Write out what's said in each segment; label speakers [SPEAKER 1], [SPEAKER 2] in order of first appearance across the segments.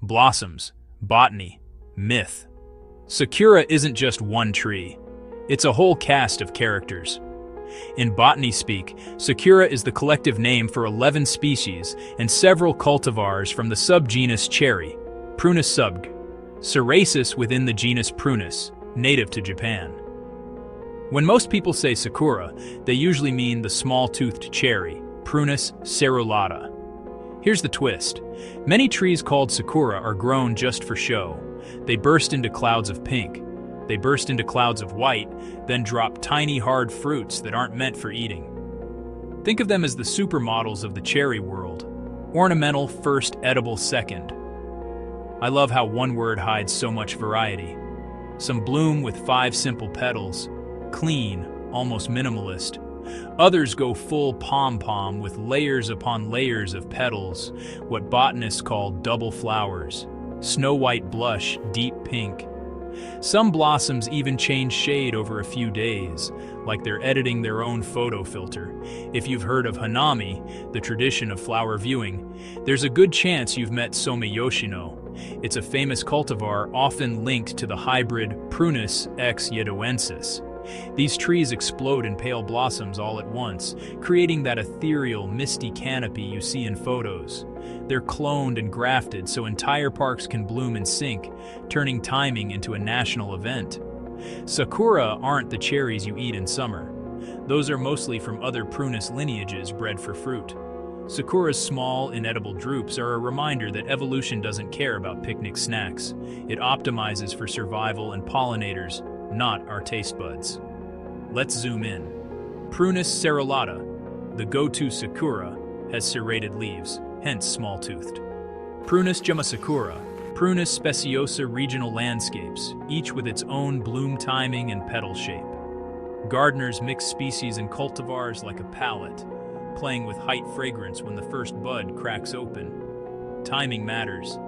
[SPEAKER 1] blossoms, botany, myth. Sakura isn't just one tree. It's a whole cast of characters. In botany speak, Sakura is the collective name for 11 species and several cultivars from the subgenus cherry, Prunus subg, Cerasus within the genus Prunus, native to Japan. When most people say Sakura, they usually mean the small-toothed cherry, Prunus cerulata. Here's the twist. Many trees called Sakura are grown just for show. They burst into clouds of pink. They burst into clouds of white, then drop tiny hard fruits that aren't meant for eating. Think of them as the supermodels of the cherry world. Ornamental first, edible second. I love how one word hides so much variety. Some bloom with 5 simple petals, clean, almost minimalist. Others go full pom-pom with layers upon layers of petals, what botanists call double flowers, snow-white blush, deep pink. Some blossoms even change shade over a few days, like they're editing their own photo filter. If you've heard of Hanami, the tradition of flower viewing, there's a good chance you've met Somi Yoshino. It's a famous cultivar often linked to the hybrid Prunus x yedoensis. These trees explode in pale blossoms all at once, creating that ethereal, misty canopy you see in photos. They're cloned and grafted so entire parks can bloom in sync, turning timing into a national event. Sakura aren't the cherries you eat in summer. Those are mostly from other Prunus lineages bred for fruit. Sakura's small, inedible drupes are a reminder that evolution doesn't care about picnic snacks. It optimizes for survival and pollinators, not our taste buds. Let's zoom in. Prunus cerulata, the go-to Sakura, has serrated leaves, hence small-toothed. Prunus gemasakura, Prunus speciosa regional landscapes, each with its own bloom timing and petal shape. Gardeners mix species and cultivars like a palette, playing with height fragrance when the first bud cracks open. Timing matters.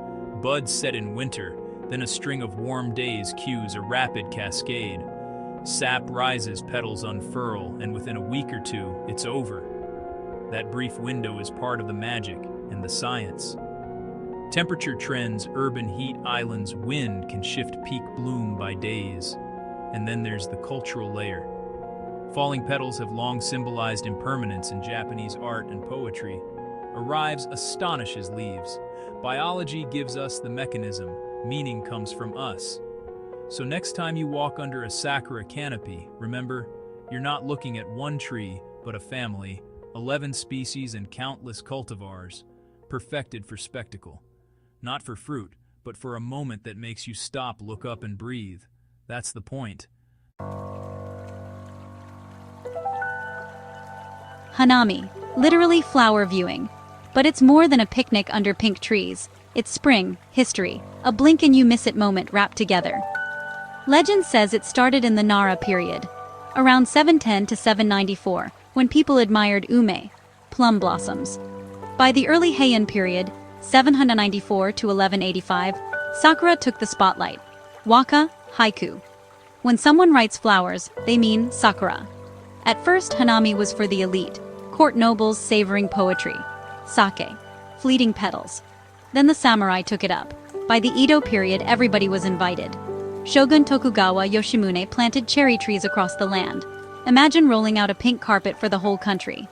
[SPEAKER 1] Buds set in winter, then a string of warm days cues a rapid cascade. Sap rises, petals unfurl, and within a week or two, it's over. That brief window is part of the magic and the science. Temperature trends, urban heat islands, wind can shift peak bloom by days. And then there's the cultural layer. Falling petals have long symbolized impermanence in Japanese art and poetry. Arrives astonishes leaves. Biology gives us the mechanism. Meaning comes from us. So next time you walk under a Sakura canopy, remember, you're not looking at one tree, but a family, 11 species and countless cultivars, perfected for spectacle. Not for fruit, but for a moment that makes you stop, look up, and breathe. That's the point.
[SPEAKER 2] Hanami, literally flower viewing. But it's more than a picnic under pink trees. It's spring, history, a blink and you miss it moment wrapped together. Legend says it started in the Nara period, around 710 to 794, when people admired ume, plum blossoms. By the early Heian period, 794 to 1185, Sakura took the spotlight. Waka, haiku. When someone writes flowers, they mean Sakura. At first, Hanami was for the elite, court nobles savoring poetry. Sake, fleeting petals. Then the samurai took it up. By the Edo period, everybody was invited. Shogun Tokugawa Yoshimune planted cherry trees across the land. Imagine rolling out a pink carpet for the whole country.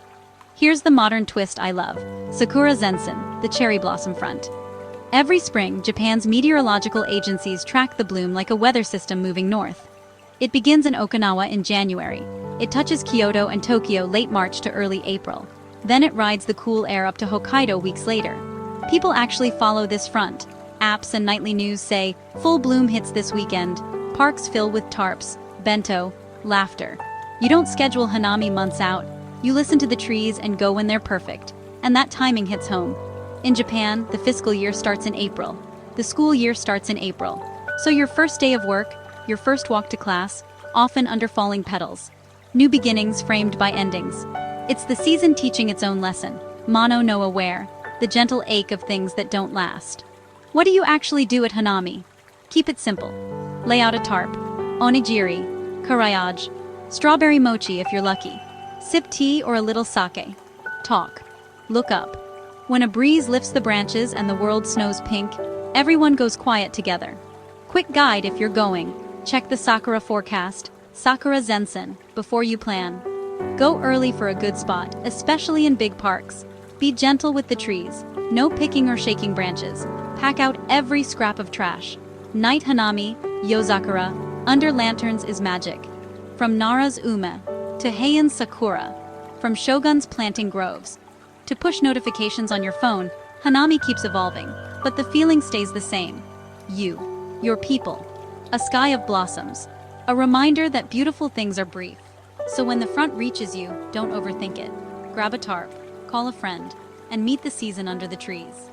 [SPEAKER 2] Here's the modern twist I love. Sakura Zensen, the cherry blossom front. Every spring, Japan's meteorological agencies track the bloom like a weather system moving north. It begins in Okinawa in January. It touches Kyoto and Tokyo late March to early April. Then it rides the cool air up to Hokkaido weeks later. People actually follow this front. Apps and nightly news say, full bloom hits this weekend. Parks fill with tarps, bento, laughter. You don't schedule Hanami months out. You listen to the trees and go when they're perfect. And that timing hits home. In Japan, the fiscal year starts in April. The school year starts in April. So your first day of work, your first walk to class, often under falling petals. New beginnings framed by endings. It's the season teaching its own lesson. Mono no aware, the gentle ache of things that don't last. What do you actually do at Hanami? Keep it simple. Lay out a tarp, onigiri, karayage, strawberry mochi if you're lucky. Sip tea or a little sake. Talk. Look up. When a breeze lifts the branches and the world snows pink, Everyone goes quiet together. Quick guide if you're going. Check the Sakura forecast, Sakura Zensen, before you plan. Go early for a good spot, especially in big parks. Be gentle with the trees. No picking or shaking branches. Pack out every scrap of trash. Night Hanami, Yozakura, under lanterns is magic. From Nara's Ume to Heian's Sakura. From Shogun's planting groves. To push notifications on your phone, Hanami keeps evolving, but the feeling stays the same. You, your people. A sky of blossoms. A reminder that beautiful things are brief. So when the front reaches you, don't overthink it. Grab a tarp, call a friend, and meet the season under the trees.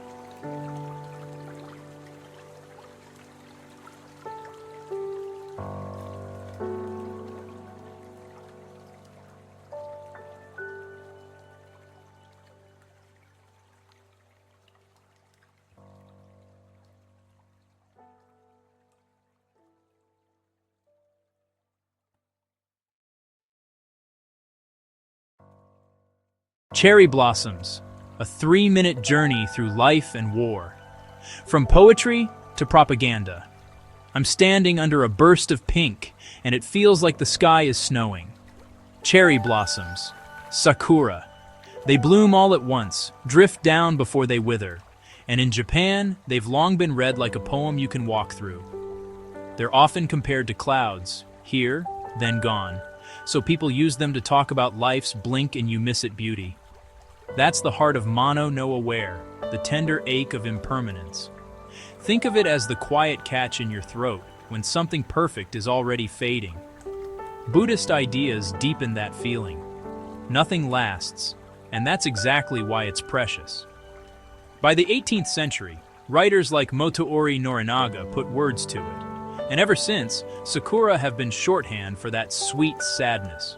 [SPEAKER 1] Cherry Blossoms, a 3-minute journey through life and war. From poetry to propaganda. I'm standing under a burst of pink, and it feels like the sky is snowing. Cherry blossoms, Sakura. They bloom all at once, drift down before they wither. And in Japan, they've long been read like a poem you can walk through. They're often compared to clouds, here, then gone. So people use them to talk about life's blink and you miss it beauty. That's the heart of Mono no Aware, the tender ache of impermanence. Think of it as the quiet catch in your throat when something perfect is already fading. Buddhist ideas deepen that feeling. Nothing lasts, and that's exactly why it's precious. By the 18th century, writers like Motoori Norinaga put words to it, and ever since, Sakura have been shorthand for that sweet sadness.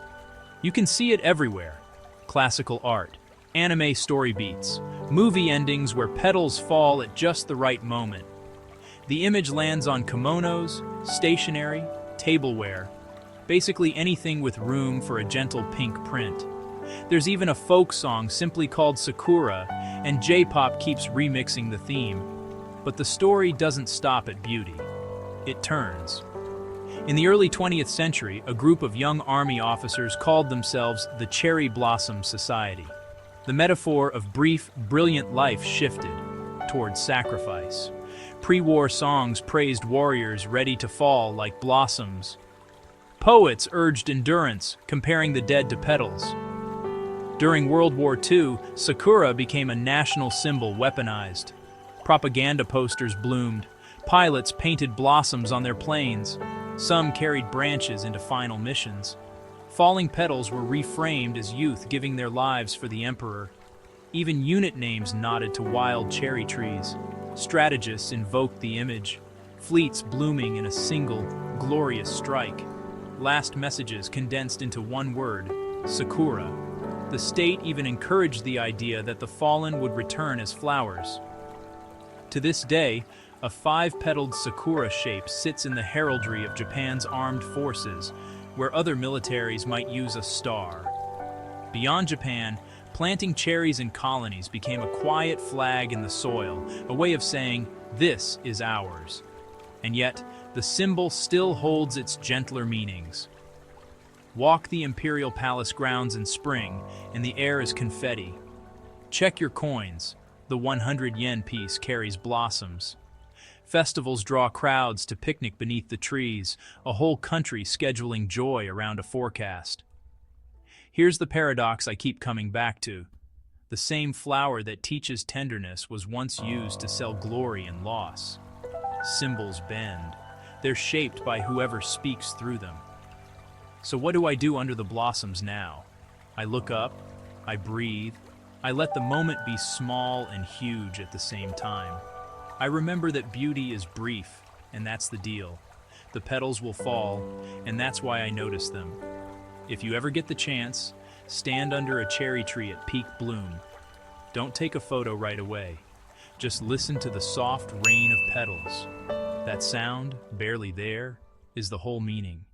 [SPEAKER 1] You can see it everywhere. Classical art, anime story beats, movie endings where petals fall at just the right moment. The image lands on kimonos, stationery, tableware, basically anything with room for a gentle pink print. There's even a folk song simply called Sakura, and J-pop keeps remixing the theme. But the story doesn't stop at beauty. It turns. In the early 20th century, a group of young army officers called themselves the Cherry Blossom Society. The metaphor of brief, brilliant life shifted towards sacrifice. Pre-war songs praised warriors ready to fall like blossoms. Poets urged endurance, comparing the dead to petals. During World War II, Sakura became a national symbol weaponized. Propaganda posters bloomed. Pilots painted blossoms on their planes. Some carried branches into final missions. Falling petals were reframed as youth giving their lives for the emperor. Even unit names nodded to wild cherry trees. Strategists invoked the image. Fleets blooming in a single, glorious strike. Last messages condensed into one word, Sakura. The state even encouraged the idea that the fallen would return as flowers. To this day, a 5-petaled Sakura shape sits in the heraldry of Japan's armed forces, where other militaries might use a star. Beyond Japan, planting cherries in colonies became a quiet flag in the soil, a way of saying, this is ours. And yet, the symbol still holds its gentler meanings. Walk the Imperial Palace grounds in spring, and the air is confetti. Check your coins. The 100 yen piece carries blossoms. Festivals draw crowds to picnic beneath the trees, a whole country scheduling joy around a forecast. Here's the paradox I keep coming back to. The same flower that teaches tenderness was once used to sell glory and loss. Symbols bend. They're shaped by whoever speaks through them. So what do I do under the blossoms now? I look up, I breathe, I let the moment be small and huge at the same time. I remember that beauty is brief, and that's the deal. The petals will fall, and that's why I notice them. If you ever get the chance, stand under a cherry tree at peak bloom. Don't take a photo right away. Just listen to the soft rain of petals. That sound, barely there, is the whole meaning.